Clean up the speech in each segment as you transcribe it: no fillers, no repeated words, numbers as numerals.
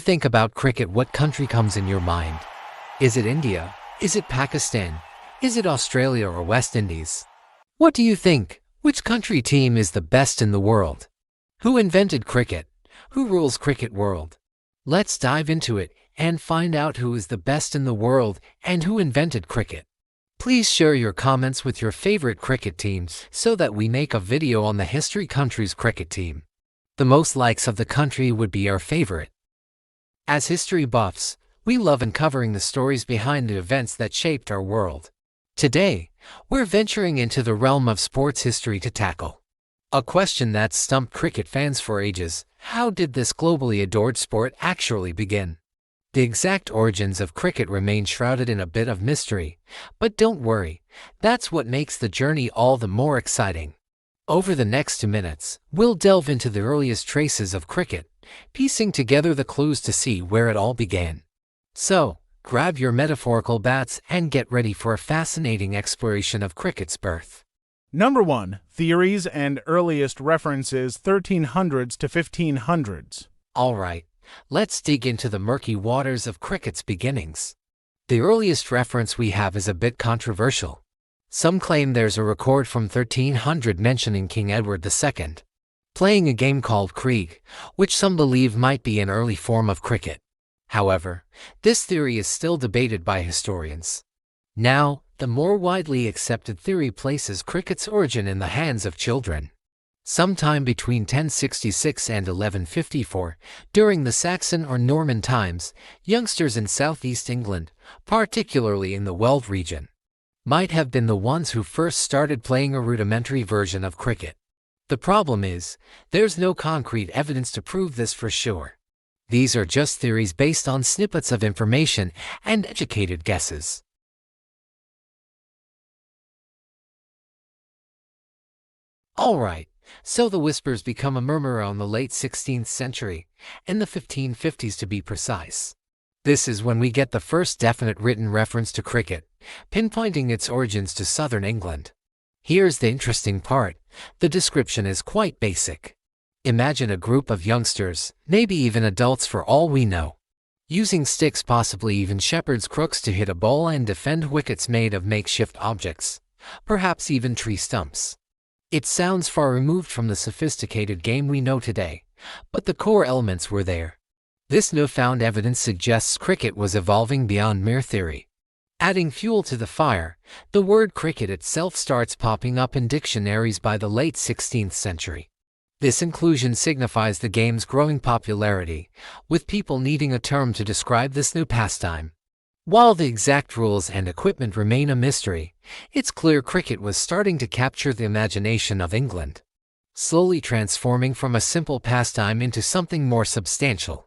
think about cricket, what country comes in your mind? Is it India? Is it Pakistan? Is it Australia or West Indies? What do you think? Which country team is the best in the world? Who invented cricket? Who rules cricket world? Let's dive into it and find out who is the best in the world and who invented cricket. Please share your comments with your favorite cricket teams so that we make a video on the history country's cricket team. The most likes of the country would be our favorite. As history buffs, we love uncovering the stories behind the events that shaped our world. Today, we're venturing into the realm of sports history to tackle a question that's stumped cricket fans for ages: how did this globally adored sport actually begin? The exact origins of cricket remain shrouded in a bit of mystery, but don't worry, that's what makes the journey all the more exciting. Over the next 2 minutes, we'll delve into the earliest traces of cricket, piecing together the clues to see where it all began. So, grab your metaphorical bats and get ready for a fascinating exploration of cricket's birth. Number 1. Theories and earliest references 1300s to 1500s. Alright, let's dig into the murky waters of cricket's beginnings. The earliest reference we have is a bit controversial. Some claim there's a record from 1300 mentioning King Edward II playing a game called Krieg, which some believe might be an early form of cricket. However, this theory is still debated by historians. Now, the more widely accepted theory places cricket's origin in the hands of children. Sometime between 1066 and 1154, during the Saxon or Norman times, youngsters in southeast England, particularly in the Weald region, might have been the ones who first started playing a rudimentary version of cricket. The problem is, there's no concrete evidence to prove this for sure. These are just theories based on snippets of information and educated guesses. Alright, so the whispers become a murmur around the late 16th century, in the 1550s to be precise. This is when we get the first definite written reference to cricket, pinpointing its origins to southern England. Here's the interesting part: the description is quite basic. Imagine a group of youngsters, maybe even adults for all we know, using sticks, possibly even shepherd's crooks, to hit a ball and defend wickets made of makeshift objects, perhaps even tree stumps. It sounds far removed from the sophisticated game we know today, but the core elements were there. This newfound evidence suggests cricket was evolving beyond mere theory. Adding fuel to the fire, the word cricket itself starts popping up in dictionaries by the late 16th century. This inclusion signifies the game's growing popularity, with people needing a term to describe this new pastime. While the exact rules and equipment remain a mystery, it's clear cricket was starting to capture the imagination of England, slowly transforming from a simple pastime into something more substantial.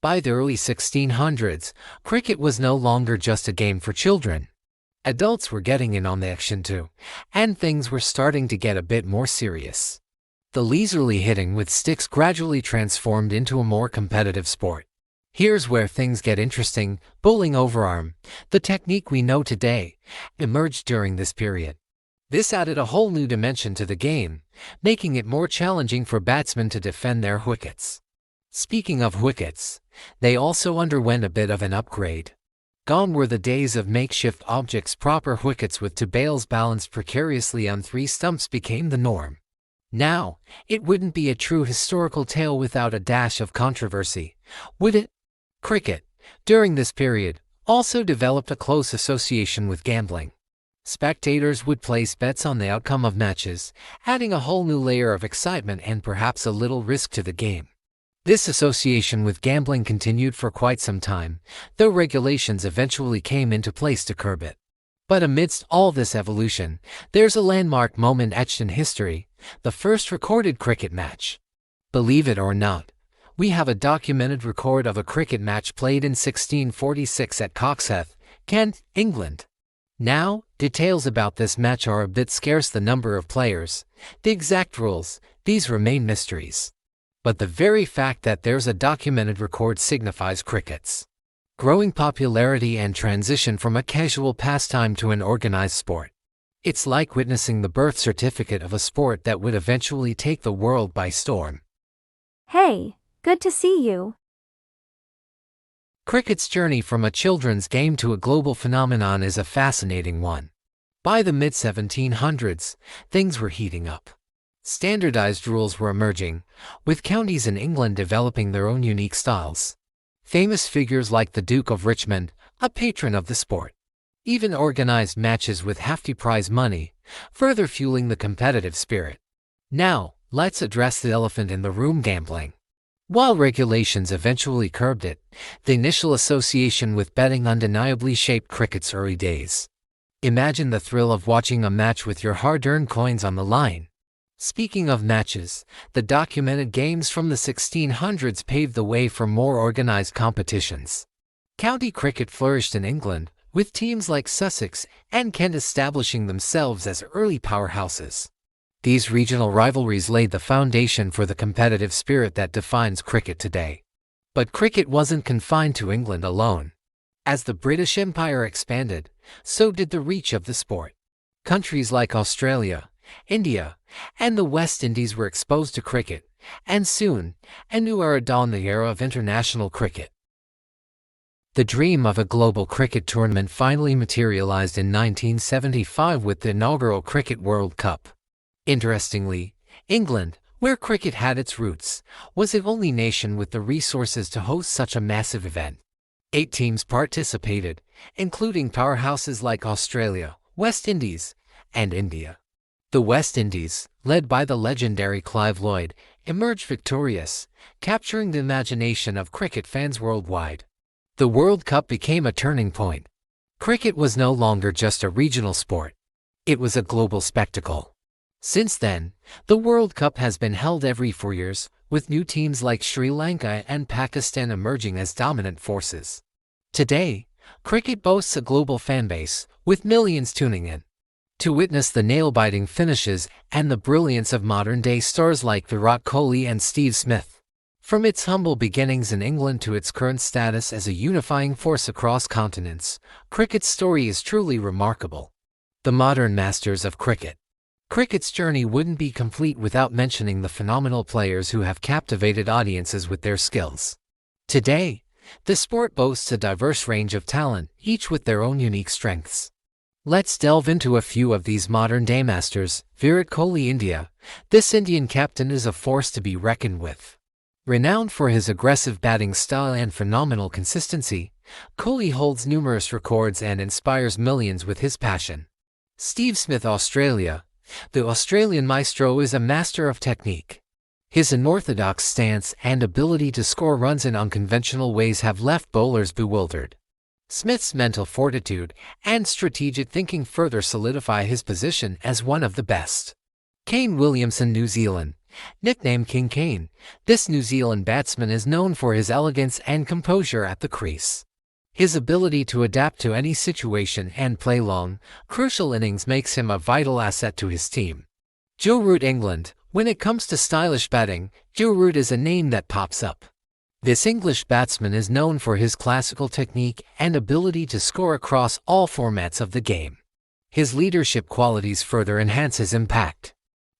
By the early 1600s, cricket was no longer just a game for children. Adults were getting in on the action too, and things were starting to get a bit more serious. The leisurely hitting with sticks gradually transformed into a more competitive sport. Here's where things get interesting: bowling overarm, the technique we know today, emerged during this period. This added a whole new dimension to the game, making it more challenging for batsmen to defend their wickets. Speaking of wickets, they also underwent a bit of an upgrade. Gone were the days of makeshift objects. Proper wickets with two bails balanced precariously on 3 stumps became the norm. Now, it wouldn't be a true historical tale without a dash of controversy, would it? Cricket, during this period, also developed a close association with gambling. Spectators would place bets on the outcome of matches, adding a whole new layer of excitement and perhaps a little risk to the game. This association with gambling continued for quite some time, though regulations eventually came into place to curb it. But amidst all this evolution, there's a landmark moment etched in history: the first recorded cricket match. Believe it or not, we have a documented record of a cricket match played in 1646 at Coxheath, Kent, England. Now, details about this match are a bit scarce: the number of players, the exact rules, these remain mysteries. But the very fact that there's a documented record signifies cricket's growing popularity and transition from a casual pastime to an organized sport. It's like witnessing the birth certificate of a sport that would eventually take the world by storm. Hey, good to see you. Cricket's journey from a children's game to a global phenomenon is a fascinating one. By the mid-1700s, things were heating up. Standardized rules were emerging, with counties in England developing their own unique styles. Famous figures like the Duke of Richmond, a patron of the sport, even organized matches with hefty prize money, further fueling the competitive spirit. Now, let's address the elephant in the room: gambling. While regulations eventually curbed it, the initial association with betting undeniably shaped cricket's early days. Imagine the thrill of watching a match with your hard-earned coins on the line. Speaking of matches, the documented games from the 1600s paved the way for more organized competitions. County cricket flourished in England, with teams like Sussex and Kent establishing themselves as early powerhouses. These regional rivalries laid the foundation for the competitive spirit that defines cricket today. But cricket wasn't confined to England alone. As the British Empire expanded, so did the reach of the sport. Countries like Australia, India, and the West Indies were exposed to cricket, and soon, a new era dawned: the era of international cricket. The dream of a global cricket tournament finally materialized in 1975 with the inaugural Cricket World Cup. Interestingly, England, where cricket had its roots, was the only nation with the resources to host such a massive event. 8 teams participated, including powerhouses like Australia, West Indies, and India. The West Indies, led by the legendary Clive Lloyd, emerged victorious, capturing the imagination of cricket fans worldwide. The World Cup became a turning point. Cricket was no longer just a regional sport. It was a global spectacle. Since then, the World Cup has been held every 4 years, with new teams like Sri Lanka and Pakistan emerging as dominant forces. Today, cricket boasts a global fanbase, with millions tuning in to witness the nail-biting finishes and the brilliance of modern-day stars like Virat Kohli and Steve Smith. From its humble beginnings in England to its current status as a unifying force across continents, cricket's story is truly remarkable. The modern masters of cricket. Cricket's journey wouldn't be complete without mentioning the phenomenal players who have captivated audiences with their skills. Today, the sport boasts a diverse range of talent, each with their own unique strengths. Let's delve into a few of these modern-day masters. Virat Kohli, India. This Indian captain is a force to be reckoned with. Renowned for his aggressive batting style and phenomenal consistency, Kohli holds numerous records and inspires millions with his passion. Steve Smith, Australia. The Australian maestro is a master of technique. His unorthodox stance and ability to score runs in unconventional ways have left bowlers bewildered. Smith's mental fortitude and strategic thinking further solidify his position as one of the best. Kane Williamson, New Zealand. Nicknamed King Kane, this New Zealand batsman is known for his elegance and composure at the crease. His ability to adapt to any situation and play long, crucial innings makes him a vital asset to his team. Joe Root, England. When it comes to stylish batting, Joe Root is a name that pops up. This English batsman is known for his classical technique and ability to score across all formats of the game. His leadership qualities further enhance his impact.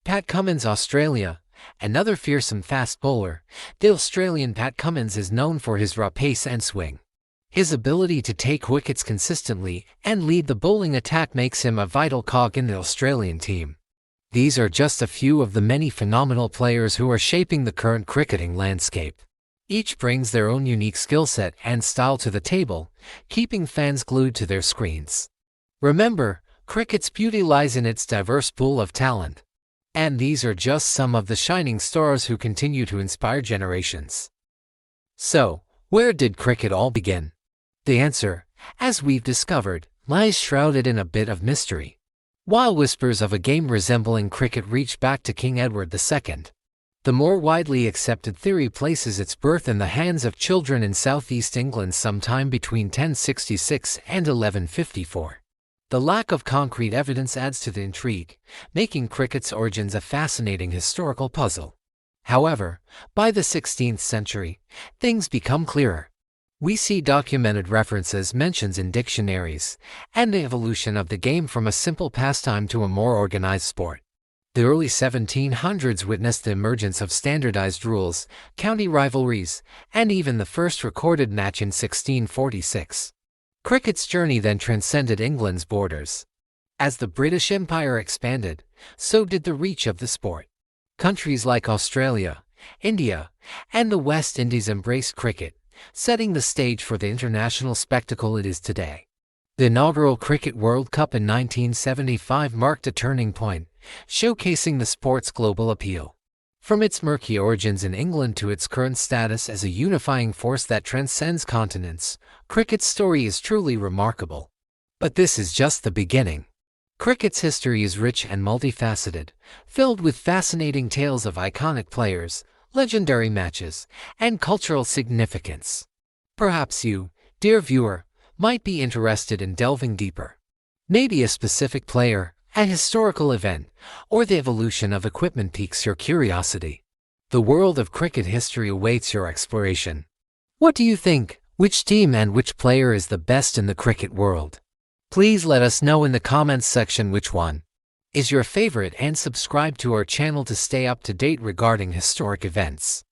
Pat Cummins, Australia. Another fearsome fast bowler, the Australian Pat Cummins is known for his raw pace and swing. His ability to take wickets consistently and lead the bowling attack makes him a vital cog in the Australian team. These are just a few of the many phenomenal players who are shaping the current cricketing landscape. Each brings their own unique skill set and style to the table, keeping fans glued to their screens. Remember, cricket's beauty lies in its diverse pool of talent. And these are just some of the shining stars who continue to inspire generations. So, where did cricket all begin? The answer, as we've discovered, lies shrouded in a bit of mystery. While whispers of a game resembling cricket reach back to King Edward II, the more widely accepted theory places its birth in the hands of children in southeast England sometime between 1066 and 1154. The lack of concrete evidence adds to the intrigue, making cricket's origins a fascinating historical puzzle. However, by the 16th century, things become clearer. We see documented references, mentions in dictionaries, and the evolution of the game from a simple pastime to a more organized sport. The early 1700s witnessed the emergence of standardized rules, county rivalries, and even the first recorded match in 1646. Cricket's journey then transcended England's borders. As the British Empire expanded, so did the reach of the sport. Countries like Australia, India, and the West Indies embraced cricket, setting the stage for the international spectacle it is today. The inaugural Cricket World Cup in 1975 marked a turning point, showcasing the sport's global appeal. From its murky origins in England to its current status as a unifying force that transcends continents, cricket's story is truly remarkable. But this is just the beginning. Cricket's history is rich and multifaceted, filled with fascinating tales of iconic players, legendary matches, and cultural significance. Perhaps you, dear viewer, might be interested in delving deeper. Maybe a specific player, a historical event, or the evolution of equipment piques your curiosity. The world of cricket history awaits your exploration. What do you think? Which team and which player is the best in the cricket world? Please let us know in the comments section which one is your favorite, and subscribe to our channel to stay up to date regarding historic events.